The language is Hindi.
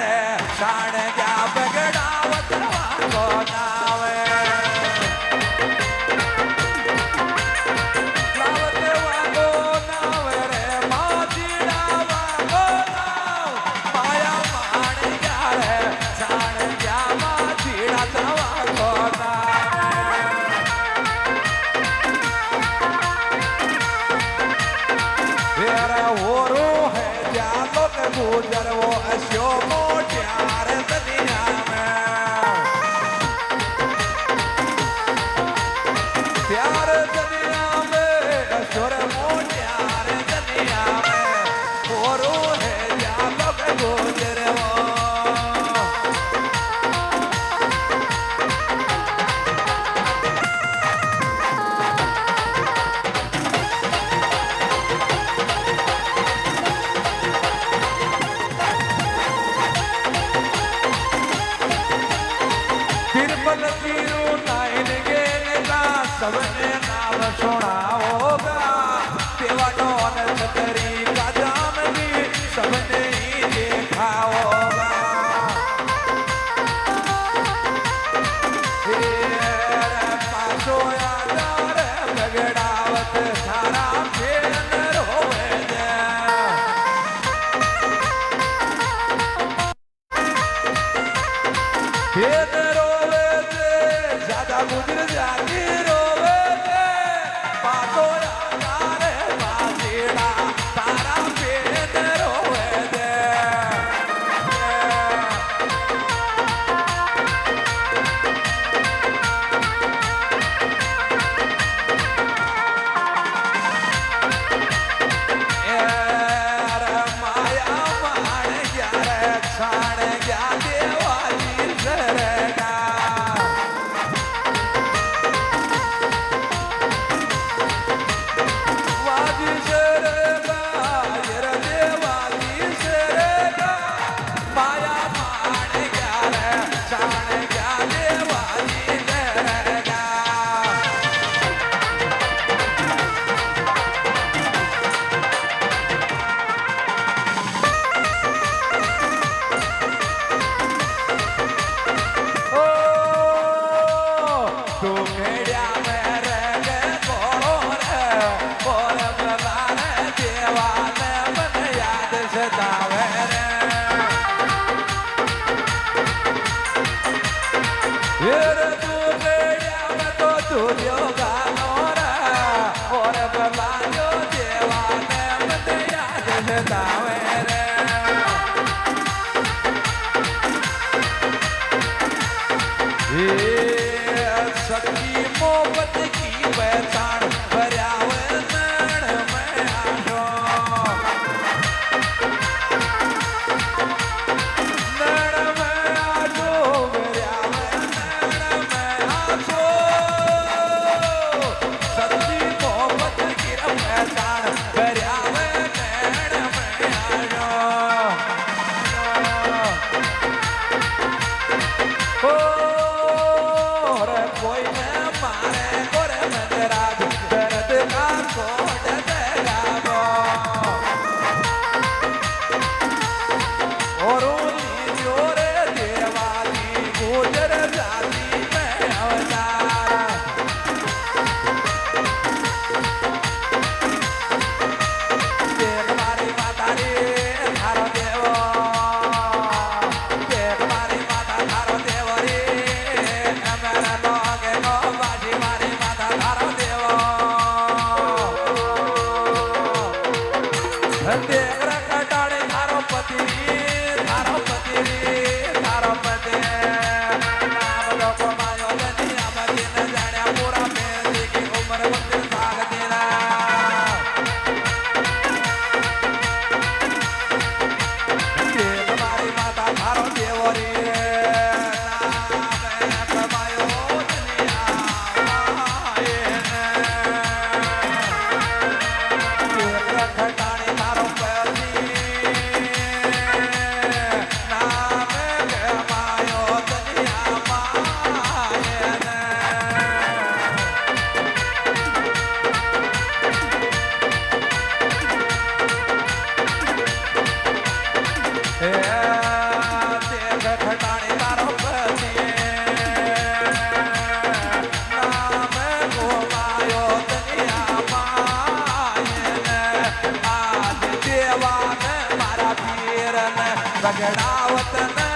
रे शान क्या बगड़ावत वाको नावे लावत वाको नावे रे माजीड़ा वाको नाव माया मान क्या रे शान क्या माजीड़ा वाको नावे तेरा ओरो है जालो के गुजर वो अस्यो मोटियार दुनिया में प्यार दुनिया में अस्योर मोटियार दुनिया में ओरो है जालो के गुजर वो सबने नाम सुना होगा देवानो छतरी का जाम भी सबने ही देखा होगा पासो यादार बगड़ावत सारा फेर होवे फेर रोवे ज्यादा गुजर जाती सखी मोहब्बत की पहचान पर्यावरण में आशो नण में आशो पर्यावरण में आशो सच्ची मोहब्बत की पहचान पर्यावरण में आशो कोई न मारे गोरे मंदराज दर्द का कोट लगावो और जोरे देवाली गुजर जाती में अवतार देख मारी माता रे थारो देवो देख मारी माता थारो देवो रे मेरा लोगे नो बाजी मारी माता थारो देवो देख रखटाड़े थारो पति थारो पति नाम लोको मायो दुनिया में दिन जाने पूरा मेरी की उम्र मंदिर भाग देना देख मारी माता थारो देवो रे Yeah. બગડા વતન